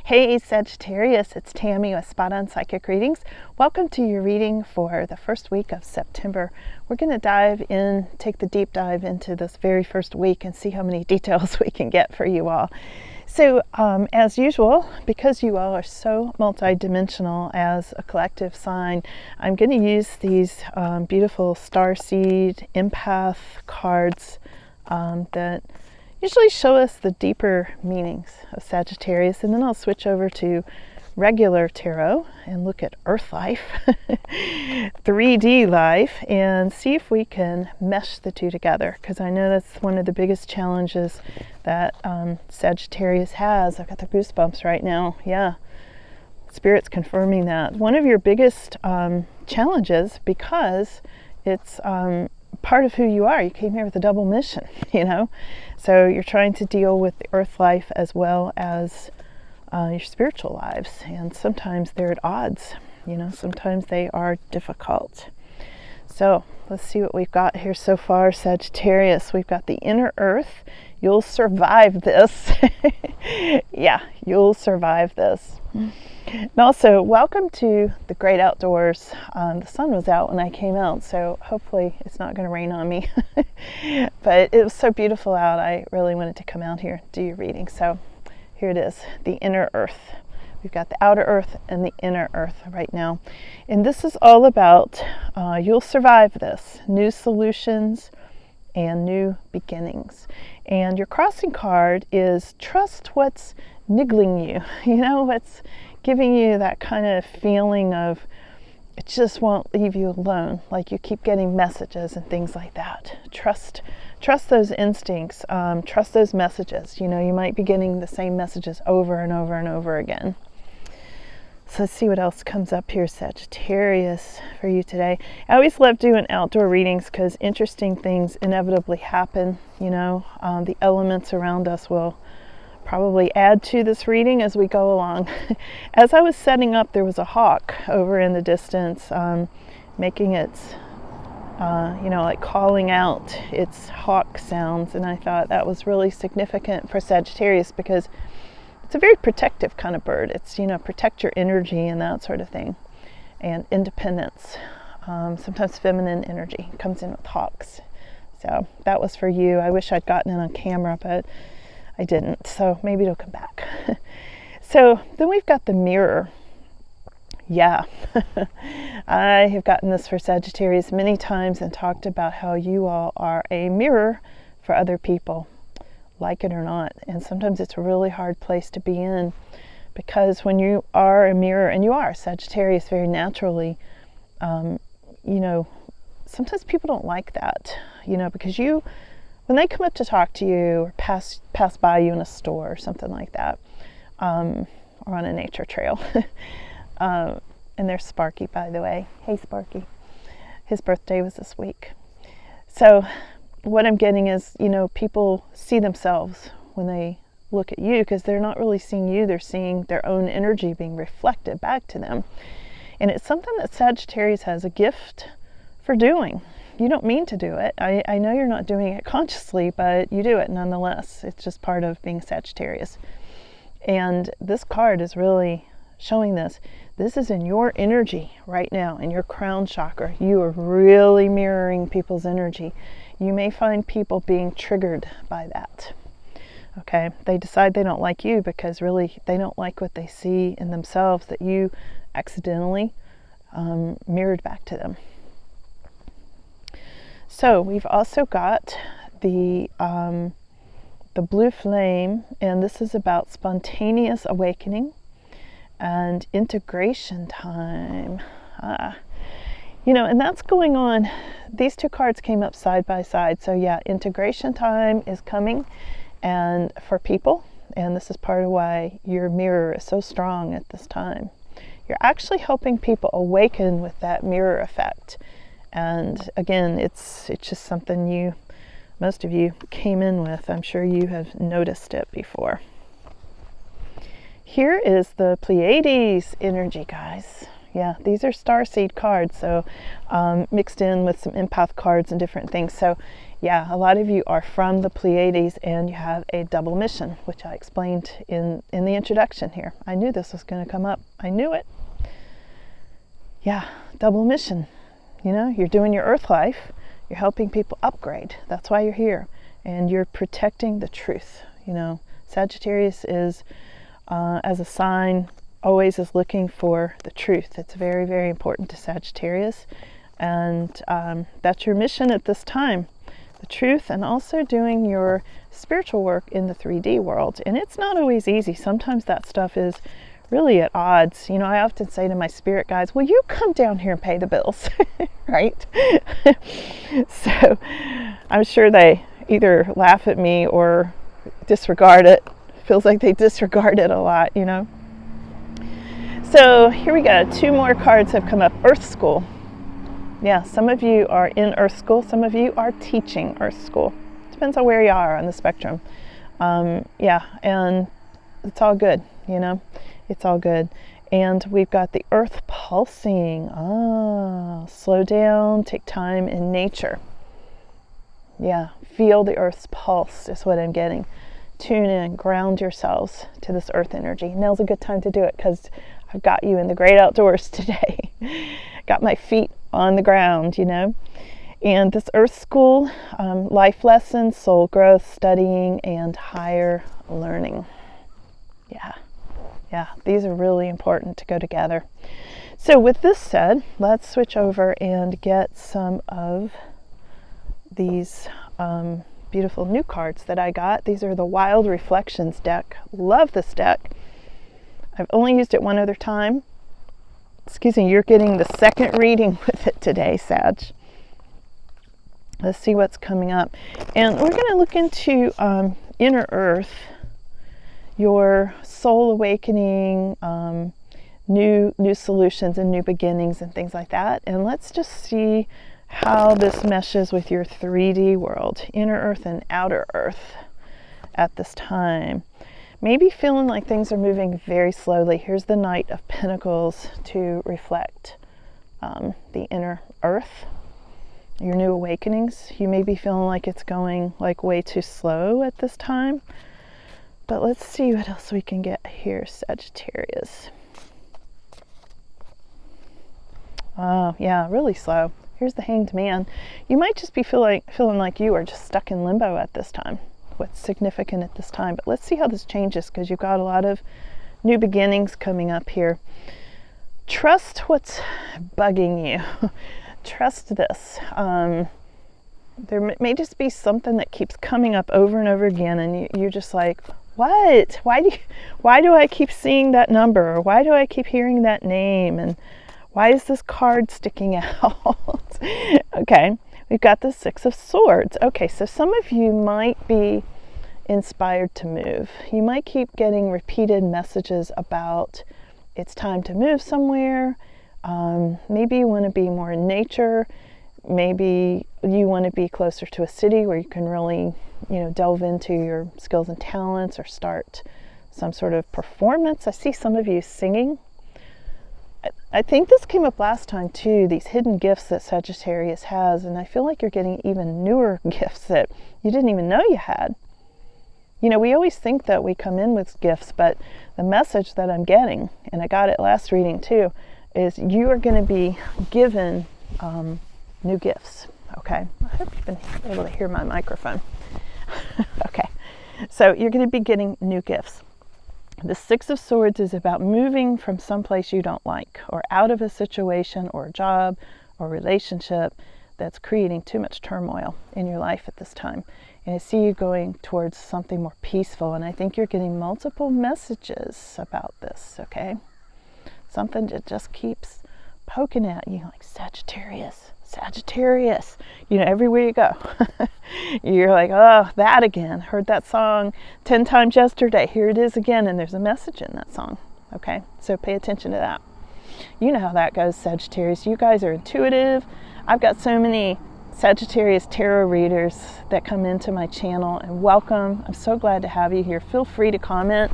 Hey Sagittarius, it's Tammy with Spot On Psychic Readings. Welcome to your reading for the first week of September. We're going to dive in, take the deep dive into this very first week and see how many details we can get for you all. So as usual, because you all are so multidimensional as a collective sign, I'm going to use these beautiful Starseed empath cards that usually show us the deeper meanings of Sagittarius, and then I'll switch over to regular tarot and look at earth life, 3D life, and see if we can mesh the two together, because I know that's one of the biggest challenges that Sagittarius has. I've got the goosebumps right now. Yeah, Spirit's confirming that. One of your biggest challenges, because it's part of who you are. You came here with a double mission, you know, so you're trying to deal with the earth life as well as your spiritual lives, and sometimes they're at odds, you know, sometimes they are difficult. So let's see what we've got here so far. Sagittarius, we've got the inner earth. You'll survive this. Yeah, you'll survive this. And also, welcome to the great outdoors. The sun was out when I came out, so hopefully it's not going to rain on me. But it was so beautiful out, I really wanted to come out here and do your reading. So here it is, the inner earth. We've got the outer earth and the inner earth right now. And this is all about you'll survive this. New solutions and new beginnings. And your crossing card is trust what's niggling you. You know, what's giving you that kind of feeling of it just won't leave you alone, like you keep getting messages and things like that. Trust those instincts, trust those messages. You know, you might be getting the same messages over and over and over again. So let's see what else comes up here, Sagittarius, for you today. I always love doing outdoor readings because interesting things inevitably happen. You know, the elements around us will probably add to this reading as we go along. As I was setting up, there was a hawk over in the distance, making its, you know, like calling out its hawk sounds, and I thought that was really significant for Sagittarius because it's a very protective kind of bird. It's, you know, protect your energy and that sort of thing, and independence. Sometimes feminine energy comes in with hawks. So that was for you. I wish I'd gotten it on camera, but I didn't, so maybe it'll come back. So then we've got the mirror. Yeah, I have gotten this for Sagittarius many times and talked about how you all are a mirror for other people, like it or not. And sometimes it's a really hard place to be in, because when you are a mirror, and you are Sagittarius very naturally, you know, sometimes people don't like that, you know, because when they come up to talk to you or pass by you in a store or something like that, or on a nature trail, and there's Sparky, by the way. Hey, Sparky. His birthday was this week. So what I'm getting is, you know, people see themselves when they look at you, because they're not really seeing you, they're seeing their own energy being reflected back to them. And it's something that Sagittarius has a gift for doing. You don't mean to do it. I know you're not doing it consciously, but you do it nonetheless. It's just part of being Sagittarius. And this card is really showing this. This is in your energy right now, in your crown chakra. You are really mirroring people's energy. You may find people being triggered by that. Okay, they decide they don't like you because really they don't like what they see in themselves that you accidentally mirrored back to them. So we've also got the blue flame, and this is about spontaneous awakening and integration time. You know, and that's going on. These two cards came up side by side. So yeah, integration time is coming, and for people, and this is part of why your mirror is so strong at this time. You're actually helping people awaken with that mirror effect. And again, it's just something most of you came in with. I'm sure you have noticed it before. Here is the Pleiades energy, guys. Yeah, these are Starseed cards, so mixed in with some empath cards and different things. So yeah, a lot of you are from the Pleiades and you have a double mission, which I explained in the introduction here. I knew this was going to come up. I knew it. Yeah, double mission. You know, you're doing your earth life. You're helping people upgrade. That's why you're here. And you're protecting the truth. You know, Sagittarius is, as a sign, always is looking for the truth. It's very, very important to Sagittarius. And that's your mission at this time. The truth, and also doing your spiritual work in the 3D world. And it's not always easy. Sometimes that stuff is really at odds. You know, I often say to my spirit guides, will you come down here and pay the bills? Right? So I'm sure they either laugh at me or disregard it. Feels like they disregard it a lot, you know. So here we go. 2 more cards have come up. Earth School. Yeah, some of you are in Earth School. Some of you are teaching Earth School. Depends on where you are on the spectrum. Yeah, and it's all good, you know. It's all good. And we've got the earth pulsing. Slow down, take time in nature. Yeah, feel the earth's pulse is what I'm getting. Tune in, ground yourselves to this earth energy. Now's a good time to do it because I've got you in the great outdoors today. Got my feet on the ground, you know. And this earth school, life lessons, soul growth, studying, and higher learning. Yeah, these are really important to go together. So with this said, let's switch over and get some of these beautiful new cards that I got. These are the Wild Reflections deck. Love this deck. I've only used it one other time. Excuse me, you're getting the second reading with it today, Sag. Let's see what's coming up. And we're going to look into inner earth, your soul awakening, new solutions and new beginnings and things like that. And let's just see how this meshes with your 3D world, inner earth and outer earth at this time. Maybe feeling like things are moving very slowly. Here's the Knight of Pentacles to reflect the inner earth, your new awakenings. You may be feeling like it's going like way too slow at this time. But let's see what else we can get here, Sagittarius. Oh, yeah, really slow. Here's the Hanged Man. You might just be feeling like you are just stuck in limbo at this time. What's significant at this time? But let's see how this changes because you've got a lot of new beginnings coming up here. Trust what's bugging you. Trust this. There may just be something that keeps coming up over and over again, and you're just like, what? Why do I keep seeing that number? Or why do I keep hearing that name? And why is this card sticking out? Okay, we've got the 6 of Swords. Okay, so some of you might be inspired to move. You might keep getting repeated messages about it's time to move somewhere. Maybe you want to be more in nature. Maybe you want to be closer to a city where you can really, you know, delve into your skills and talents or start some sort of performance. I see some of you singing. I think this came up last time too, these hidden gifts that Sagittarius has, and I feel like you're getting even newer gifts that you didn't even know you had. You know, we always think that we come in with gifts, but the message that I'm getting, and I got it last reading too, is you are going to be given new gifts. Okay, I hope you've been able to hear my microphone. Okay, so you're going to be getting new gifts. The 6 of Swords is about moving from someplace you don't like, or out of a situation or a job or relationship that's creating too much turmoil in your life at this time. And I see you going towards something more peaceful, and I think you're getting multiple messages about this, okay? Something that just keeps poking at you, like Sagittarius, you know, everywhere you go. You're like, oh, that again. Heard that song 10 times yesterday. Here it is again, and there's a message in that song. Okay, so pay attention to that. You know how that goes, Sagittarius. You guys are intuitive. I've got so many Sagittarius tarot readers that come into my channel, and welcome. I'm so glad to have you here. Feel free to comment.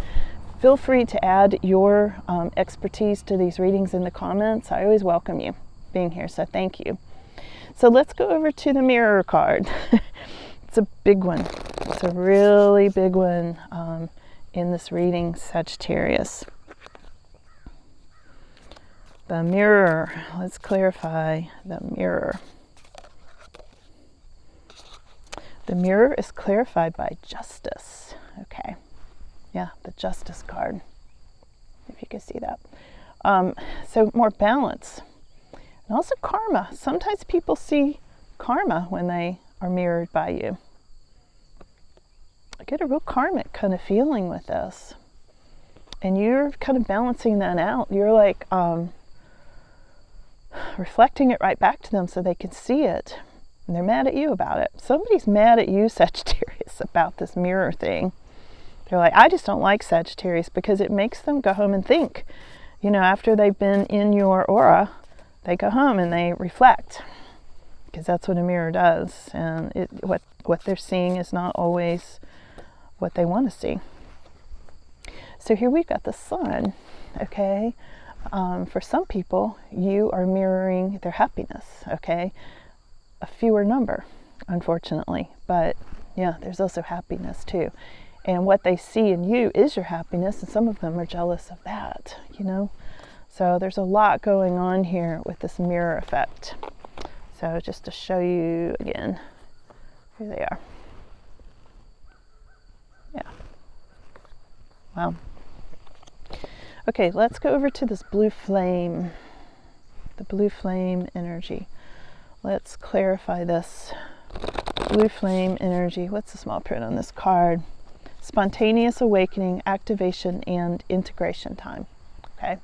feel free to add your expertise to these readings in the comments. I always welcome you being here, so thank you. So let's go over to the mirror card. It's a big one. It's a really big one in this reading, Sagittarius. The mirror. Let's clarify the mirror. The mirror is clarified by justice. Okay. Yeah, the justice card. If you can see that. So more balance. And also karma. Sometimes people see karma when they are mirrored by you. I get a real karmic kind of feeling with this. And you're kind of balancing that out. You're like reflecting it right back to them so they can see it. And they're mad at you about it. Somebody's mad at you, Sagittarius, about this mirror thing. They're like, I just don't like Sagittarius because it makes them go home and think. You know, after they've been in your aura, they go home and they reflect. Because that's what a mirror does. And what they're seeing is not always what they want to see. So here we've got the sun, okay? For some people, you are mirroring their happiness, okay? A fewer number, unfortunately. But yeah, there's also happiness too. And what they see in you is your happiness, and some of them are jealous of that, you know? So there's a lot going on here with this mirror effect. So just to show you again, here they are. Yeah. Wow. Okay, let's go over to this blue flame. The blue flame energy. Let's clarify this. Blue flame energy. What's the small print on this card? Spontaneous awakening, activation, and integration time. Okay.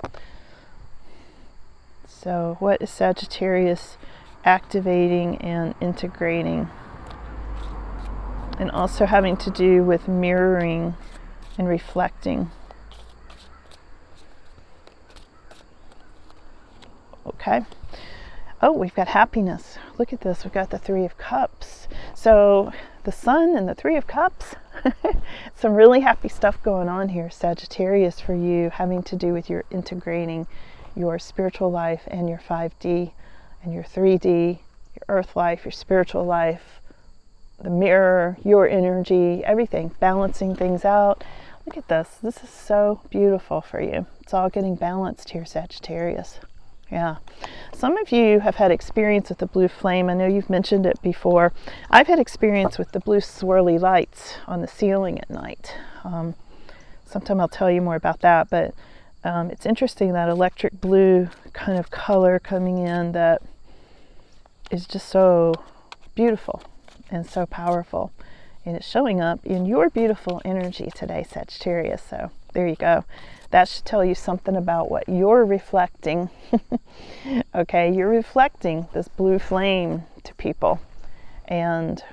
So what is Sagittarius activating and integrating? And also having to do with mirroring and reflecting. Okay. Oh, we've got happiness. Look at this. We've got the Three of Cups. So the Sun and the Three of Cups. Some really happy stuff going on here, Sagittarius, for you, having to do with your integrating your spiritual life and your 5D and your 3D, your earth life, your spiritual life, the mirror, your energy, everything, balancing things out. Look at this. This is so beautiful for you. It's all getting balanced here, Sagittarius. Yeah. Some of you have had experience with the blue flame. I know you've mentioned it before. I've had experience with the blue swirly lights on the ceiling at night. Sometime I'll tell you more about that, but it's interesting, that electric blue kind of color coming in that is just so beautiful and so powerful. And it's showing up in your beautiful energy today, Sagittarius. So there you go. That should tell you something about what you're reflecting. Okay, you're reflecting this blue flame to people. And,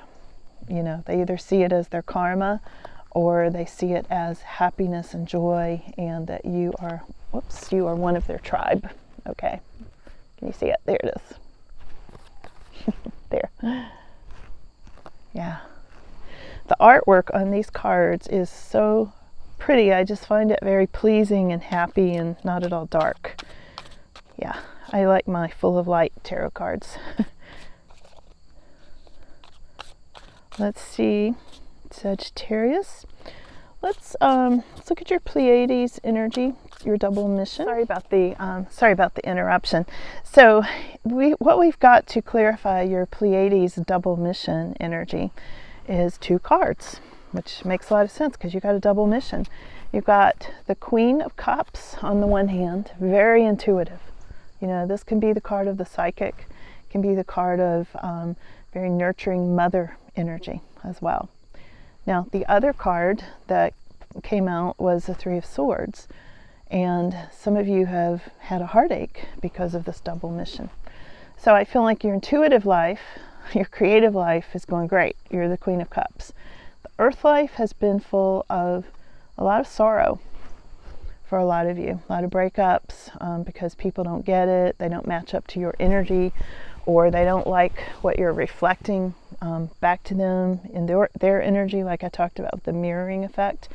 you know, they either see it as their karma or they see it as happiness and joy, and that you are, you are one of their tribe. Okay, can you see it? There it is. There. Yeah. The artwork on these cards is so pretty. I just find it very pleasing and happy and not at all dark. Yeah, I like my full of light tarot cards. Let's see, Sagittarius. Let's look at your Pleiades energy, your double mission. Sorry about the interruption. So what we've got to clarify your Pleiades double mission energy is 2 cards, which makes a lot of sense because you got a double mission. You've got the Queen of Cups on the one hand, very intuitive. You know, this can be the card of the psychic, can be the card of very nurturing mother energy as well. Now, the other card that came out was the Three of Swords, and some of you have had a heartache because of this double mission. So I feel like your intuitive life, your creative life is going great. You're the Queen of Cups. The earth life has been full of a lot of sorrow for a lot of you. A lot of breakups because people don't get it, they don't match up to your energy, or they don't like what you're reflecting back to them in their energy, like I talked about, the mirroring effect.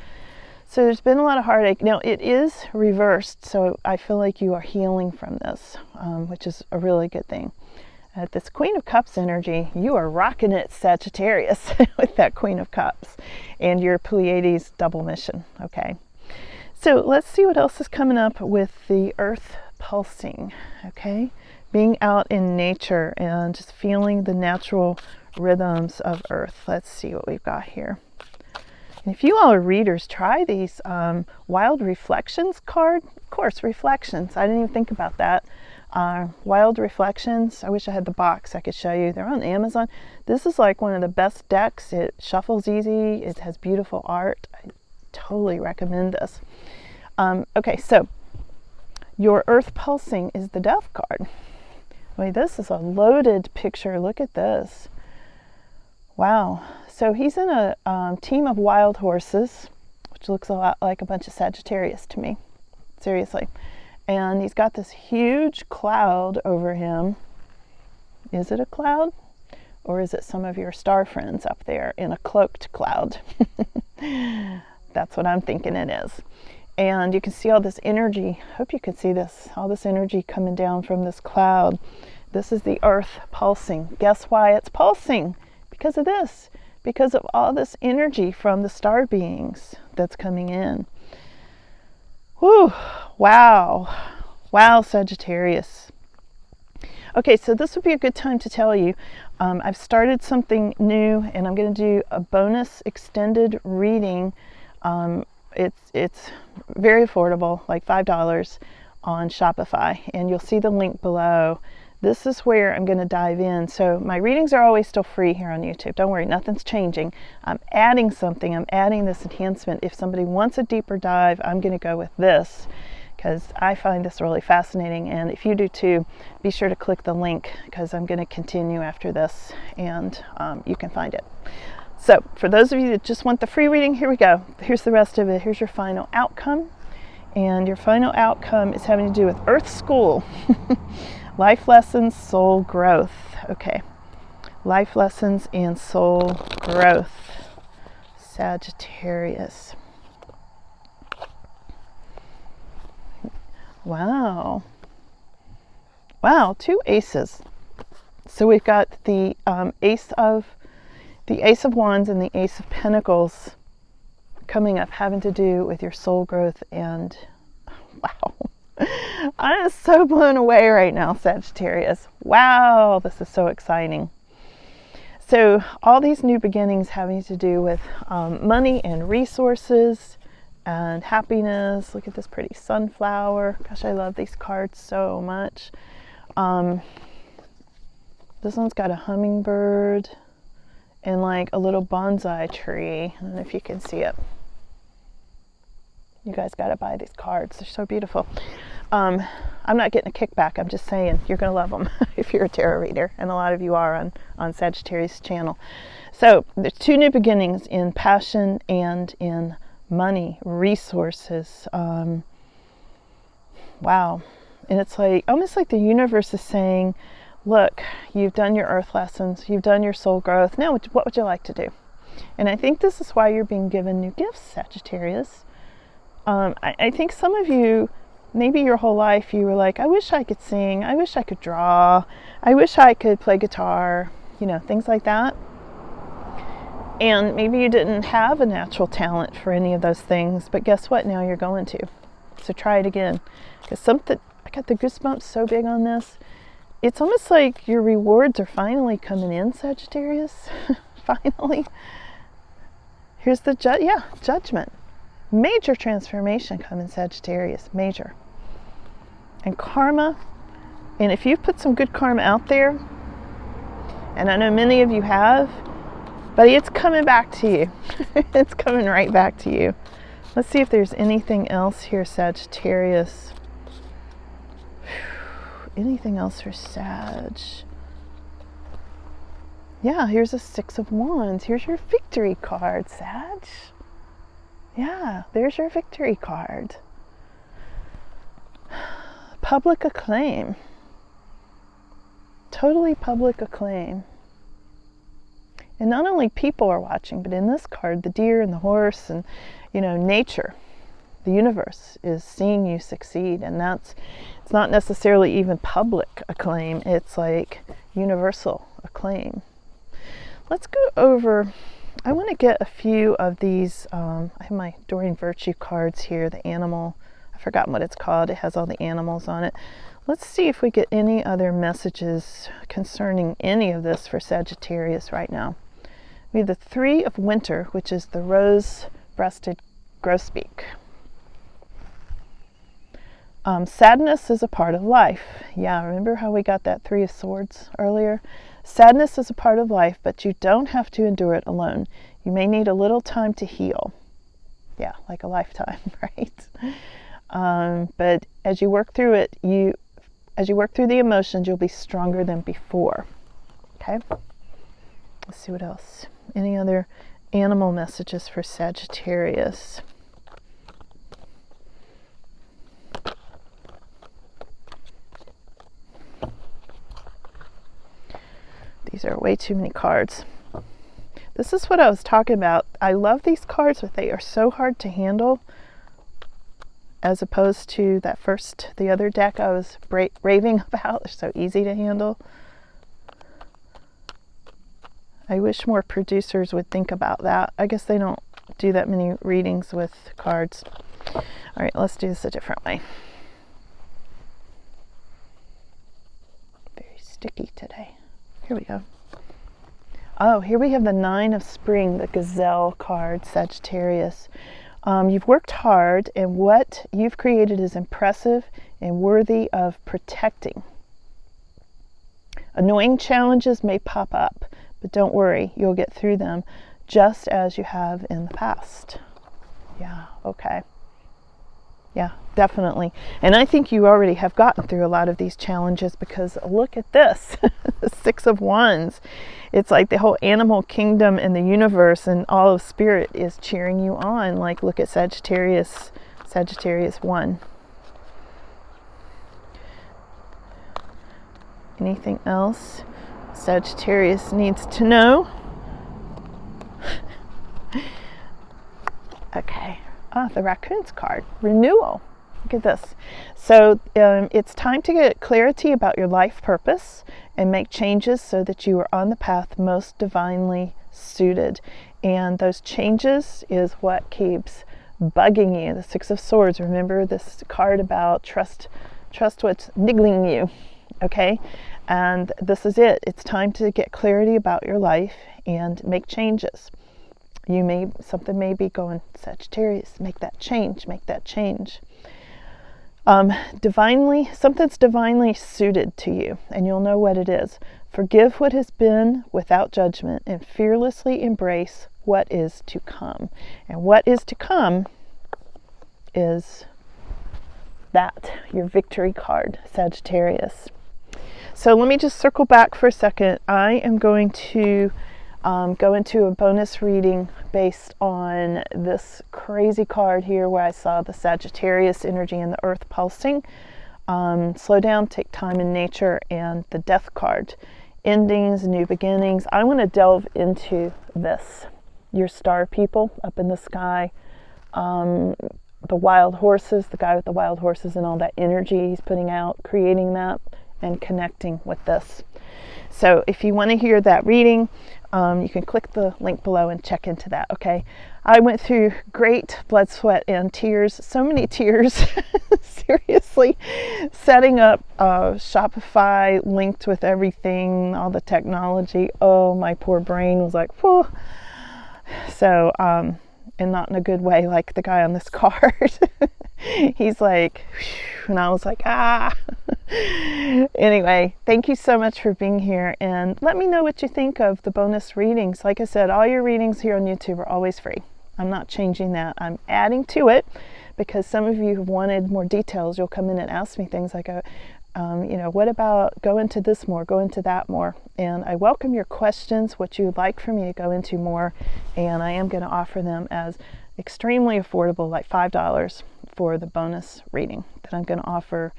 So there's been a lot of heartache. Now it is reversed, so I feel like you are healing from this, which is a really good thing. At this Queen of Cups energy, you are rocking it, Sagittarius, with that Queen of Cups and your Pleiades double mission. Okay, so let's see what else is coming up with the Earth pulsing. Okay, being out in nature and just feeling the natural rhythms of Earth. Let's see what we've got here. And if you all are readers, try these Wild Reflections card. Of course, reflections. I didn't even think about that. Wild Reflections. I wish I had the box I could show you. They're on Amazon. This is like one of the best decks. It shuffles easy. It has beautiful art. I totally recommend this. Okay, so your Earth pulsing is the Death card. Wait, this is a loaded picture. Look at this. Wow. So he's in a team of wild horses, which looks a lot like a bunch of Sagittarius to me. Seriously. And he's got this huge cloud over him. Is it a cloud? Or is it some of your star friends up there in a cloaked cloud? That's what I'm thinking it is. And you can see all this energy. Hope you can see this. All this energy coming down from this cloud. This is the Earth pulsing. Guess why it's pulsing? Because of this. Because of all this energy from the star beings that's coming in. Whew. Wow. Wow, Sagittarius. Okay, so this would be a good time to tell you, I've started something new, and I'm going to do a bonus extended reading. It's very affordable, like $5 on Shopify, and you'll see the link below. This is where I'm going to dive in. So my readings are always still free here on YouTube. Don't worry, nothing's changing. I'm adding something. I'm adding this enhancement. If somebody wants a deeper dive, I'm going to go with this because I find this really fascinating. And if you do too, be sure to click the link because I'm going to continue after this, and you can find it. So for those of you that just want the free reading, here we go. Here's the rest of it. Here's your final outcome. And your final outcome is having to do with Earth School. Life lessons, soul growth. Okay. Life lessons and soul growth. Sagittarius. Wow. Wow, 2 aces. So we've got the Ace of Wands and the Ace of Pentacles coming up, having to do with your soul growth. And wow. I'm so blown away right now, Sagittarius. Wow, this is so exciting. So all these new beginnings having to do with money and resources and happiness. Look at this pretty sunflower. Gosh, I love these cards so much. This one's got a hummingbird and like a little bonsai tree. I don't know if you can see it. You guys got to buy these cards. They're so beautiful. I'm not getting a kickback. I'm just saying you're going to love them if you're a tarot reader. And a lot of you are on Sagittarius channel. So there's 2 new beginnings in passion and in money, resources. Wow. And it's like almost like the universe is saying, look, you've done your earth lessons. You've done your soul growth. Now, what would you like to do? And I think this is why you're being given new gifts, Sagittarius. I think some of you, maybe your whole life, you were like, I wish I could sing. I wish I could draw. I wish I could play guitar, things like that. And maybe you didn't have a natural talent for any of those things, but guess what? Now you're going to. So try it again. Because I got the goosebumps so big on this. It's almost like your rewards are finally coming in, Sagittarius. Finally. Here's the judgment. Major transformation coming, Sagittarius. Major. And karma. And if you've put some good karma out there, and I know many of you have, but it's coming back to you. It's coming right back to you. Let's see if there's anything else here, Sagittarius. Anything else for Sag? Yeah, here's a 6 of Wands. Here's your victory card, Sag. Yeah, there's your victory card. Public acclaim. Totally public acclaim. And not only people are watching, but in this card, the deer and the horse and, nature, the universe is seeing you succeed. And it's not necessarily even public acclaim. It's like universal acclaim. Let's go over, I want to get a few of these, I have my Doreen Virtue cards here, the animal, I've forgotten what it's called. It has all the animals on it. Let's see if we get any other messages concerning any of this for Sagittarius right now. We have the Three of Winter, which is the rose-breasted grosbeak. Sadness is a part of life. Yeah, remember how we got that Three of Swords earlier? Sadness is a part of life, but you don't have to endure it alone. You may need a little time to heal. Yeah, like a lifetime, right? But as you work through it, as you work through the emotions, you'll be stronger than before. Okay? Let's see what else. Any other animal messages for Sagittarius? These are way too many cards. This is what I was talking about. I love these cards, but they are so hard to handle as opposed to the other deck I was raving about. They're so easy to handle. I wish more producers would think about that. I guess they don't do that many readings with cards. All right, let's do this a different way. Very sticky today. Here we go. Oh, here we have the Nine of Spring, the Gazelle card, Sagittarius. You've worked hard, and what you've created is impressive and worthy of protecting. Annoying challenges may pop up, but don't worry, you'll get through them just as you have in the past. Yeah, okay. Yeah, definitely. And I think you already have gotten through a lot of these challenges, because look at this, the Six of Wands. It's like the whole animal kingdom and the universe and all of spirit is cheering you on. Like, look at Sagittarius 1. Anything else Sagittarius needs to know? Okay. The raccoons card, Renewal. Look at this. So it's time to get clarity about your life purpose and make changes so that you are on the path most divinely suited. And those changes is what keeps bugging you. The Six of Swords. Remember this card about trust what's niggling you. Okay? And this is it. It's time to get clarity about your life and make changes. Something may be going, Sagittarius, make that change. Something's divinely suited to you, and you'll know what it is. Forgive what has been without judgment and fearlessly embrace what is to come. And what is to come is that, your victory card, Sagittarius. So let me just circle back for a second. I am going to go into a bonus reading based on this crazy card here where I saw the Sagittarius energy and the earth pulsing. Slow down, take time in nature, and the death card. Endings, new beginnings. I want to delve into this. Your star people up in the sky. The wild horses, the guy with the wild horses and all that energy he's putting out, creating that and connecting with this. So if you want to hear that reading, you can click the link below and check into that, okay? I went through great blood, sweat, and tears. So many tears, seriously. Setting up Shopify, linked with everything, all the technology. Oh, my poor brain was like, whew. So, and not in a good way, like the guy on this card. He's like, and I was like, ah. Anyway, thank you so much for being here, and let me know what you think of the bonus readings. Like I said, all your readings here on YouTube are always free. I'm not changing that. I'm adding to it because some of you have wanted more details. You'll come in and ask me things like, what about go into this more, go into that more. And I welcome your questions, what you would like for me to go into more, and I am going to offer them as extremely affordable, like $5 for the bonus reading that I'm going to offer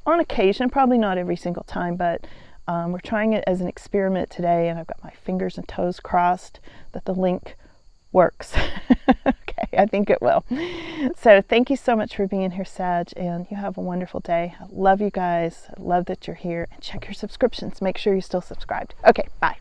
on occasion, probably not every single time, but We're trying it as an experiment today, and I've got my fingers and toes crossed that the link works. Okay, I think it will. So thank you so much for being here, Sag, and you have a wonderful day. I love you guys. I love that you're here, and check your subscriptions. Make sure you're still subscribed. Okay, bye.